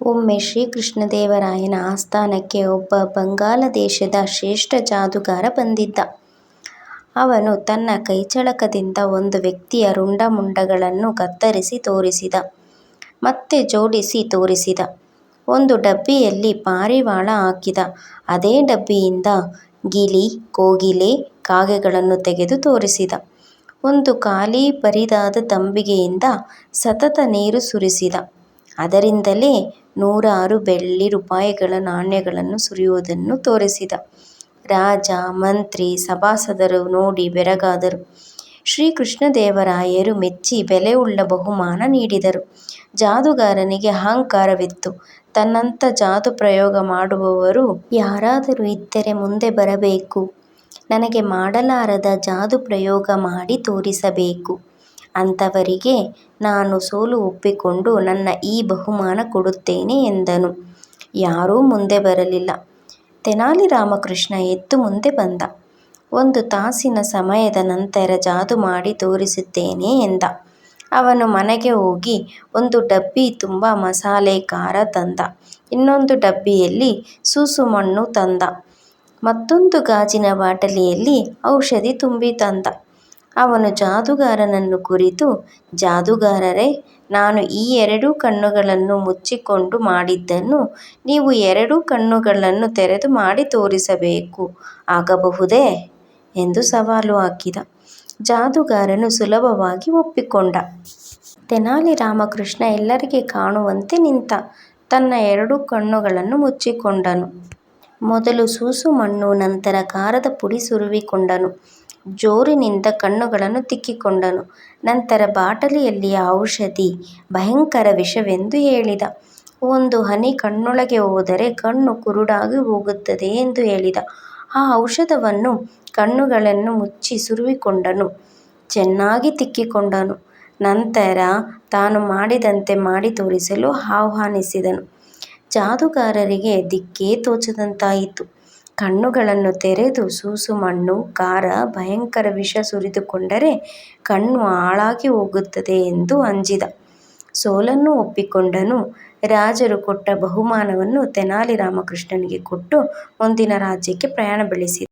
ಒಮ್ಮೆ ಶ್ರೀಕೃಷ್ಣದೇವರಾಯನ ಆಸ್ಥಾನಕ್ಕೆ ಒಬ್ಬ ಬಂಗಾಲ ದೇಶದ ಶ್ರೇಷ್ಠ ಜಾದೂಗಾರ ಬಂದಿದ್ದ. ಅವನು ತನ್ನ ಕೈಚಳಕದಿಂದ ಒಂದು ವ್ಯಕ್ತಿಯ ರುಂಡಮುಂಡಗಳನ್ನು ಕತ್ತರಿಸಿ ತೋರಿಸಿದ. ಮತ್ತೆ ಜೋಡಿಸಿ ತೋರಿಸಿದ. ಒಂದು ಡಬ್ಬಿಯಲ್ಲಿ ಪಾರಿವಾಳ ಹಾಕಿದ. ಅದೇ ಡಬ್ಬಿಯಿಂದ ಗಿಳಿ, ಕೋಗಿಲೆ, ಕಾಗೆಗಳನ್ನು ತೆಗೆದು ತೋರಿಸಿದ. ಒಂದು ಖಾಲಿ ಬರಿದಾದ ತಂಬಿಗೆಯಿಂದ ಸತತ ನೀರು ಸುರಿಸಿದ. ಅದರಿಂದಲೇ 100 ಬೆಳ್ಳಿ ರೂಪಾಯಿಗಳ ನಾಣ್ಯಗಳನ್ನು ಸುರಿಯುವುದನ್ನು ತೋರಿಸಿದ. ರಾಜ, ಮಂತ್ರಿ, ಸಭಾಸದರು ನೋಡಿ ಬೆರಗಾದರು. ಶ್ರೀಕೃಷ್ಣದೇವರಾಯರು ಮೆಚ್ಚಿ ಬೆಲೆಯುಳ್ಳ ಬಹುಮಾನ ನೀಡಿದರು. ಜಾದೂಗಾರನಿಗೆ ಅಹಂಕಾರವಿತ್ತು. ತನ್ನಂಥ ಜಾದೂ ಪ್ರಯೋಗ ಮಾಡುವವರು ಯಾರಾದರೂ ಇದ್ದರೆ ಮುಂದೆ ಬರಬೇಕು. ನನಗೆ ಮಾಡಲಾರದ ಜಾದೂ ಪ್ರಯೋಗ ಮಾಡಿ ತೋರಿಸಬೇಕು. ಅಂಥವರಿಗೆ ನಾನು ಸೋಲು ಒಪ್ಪಿಕೊಂಡು ನನ್ನ ಈ ಬಹುಮಾನ ಕೊಡುತ್ತೇನೆ ಎಂದನು. ಯಾರೂ ಮುಂದೆ ಬರಲಿಲ್ಲ. ತೆನಾಲಿ ರಾಮಕೃಷ್ಣ ಎದ್ದು ಮುಂದೆ ಬಂದ. 1 ತಾಸಿನ ಸಮಯದ ನಂತರ ಜಾದೂ ಮಾಡಿ ತೋರಿಸುತ್ತೇನೆ ಎಂದ. ಅವನು ಮನೆಗೆ ಹೋಗಿ ಒಂದು ಡಬ್ಬಿ ತುಂಬ ಮಸಾಲೆ ಖಾರ ತಂದ. ಇನ್ನೊಂದು ಡಬ್ಬಿಯಲ್ಲಿ ಸೂಸುಮಣ್ಣು ತಂದ. ಮತ್ತೊಂದು ಗಾಜಿನ ಬಾಟಲಿಯಲ್ಲಿ ಔಷಧಿ ತುಂಬಿ ತಂದ. ಅವನು ಜಾದೂಗಾರನನ್ನು ಕುರಿತು, ಜಾದೂಗಾರರೇ, ನಾನು ಈ 2 ಕಣ್ಣುಗಳನ್ನು ಮುಚ್ಚಿಕೊಂಡು ಮಾಡಿದ್ದನ್ನು ನೀವು 2 ಕಣ್ಣುಗಳನ್ನು ತೆರೆದು ಮಾಡಿ ತೋರಿಸಬೇಕು. ಆಗಬಹುದೇ ಎಂದು ಸವಾಲು ಹಾಕಿದ. ಜಾದೂಗಾರನು ಸುಲಭವಾಗಿ ಒಪ್ಪಿಕೊಂಡ. ತೆನಾಲಿ ರಾಮಕೃಷ್ಣ ಎಲ್ಲರಿಗೆ ಕಾಣುವಂತೆ ನಿಂತ. ತನ್ನ 2 ಕಣ್ಣುಗಳನ್ನು ಮುಚ್ಚಿಕೊಂಡನು. ಮೊದಲು ಸೂಸುಮಣ್ಣು, ನಂತರ ಖಾರದ ಪುಡಿ ಸುರಿದುಕೊಂಡನು. ಜೋರಿನಿಂದ ಕಣ್ಣುಗಳನ್ನು ತಿಕ್ಕಿಕೊಂಡನು. ನಂತರ ಬಾಟಲಿಯಲ್ಲಿಯ ಔಷಧಿ ಭಯಂಕರ ವಿಷವೆಂದು ಹೇಳಿದ. 1 ಹನಿ ಕಣ್ಣೊಳಗೆ ಹೋದರೆ ಕಣ್ಣು ಕುರುಡಾಗಿ ಹೋಗುತ್ತದೆ ಎಂದು ಹೇಳಿದ. ಆ ಔಷಧವನ್ನು ಕಣ್ಣುಗಳನ್ನು ಮುಚ್ಚಿ ಸುರಿದುಕೊಂಡನು. ಚೆನ್ನಾಗಿ ತಿಕ್ಕಿಕೊಂಡನು. ನಂತರ ತಾನು ಮಾಡಿದಂತೆ ಮಾಡಿ ತೋರಿಸಲು ಆಹ್ವಾನಿಸಿದನು. ಜಾದೂಗಾರರಿಗೆ ದಿಕ್ಕೇ ತೋಚದಂತಾಯಿತು. ಕಣ್ಣುಗಳನ್ನು ತೆರೆದು ಸೂಸುಮಣ್ಣು, ಖಾರ, ಭಯಂಕರ ವಿಷ ಸುರಿದುಕೊಂಡರೆ ಕಣ್ಣು ಹಾಳಾಗಿ ಹೋಗುತ್ತದೆ ಎಂದು ಅಂಜಿದ. ಸೋಲನ್ನು ಒಪ್ಪಿಕೊಂಡನು. ರಾಜರು ಕೊಟ್ಟ ಬಹುಮಾನವನ್ನು ತೆನಾಲಿ ರಾಮಕೃಷ್ಣನಿಗೆ ಕೊಟ್ಟು ಮುಂದಿನ ರಾಜ್ಯಕ್ಕೆ ಪ್ರಯಾಣ ಬೆಳೆಸಿದ.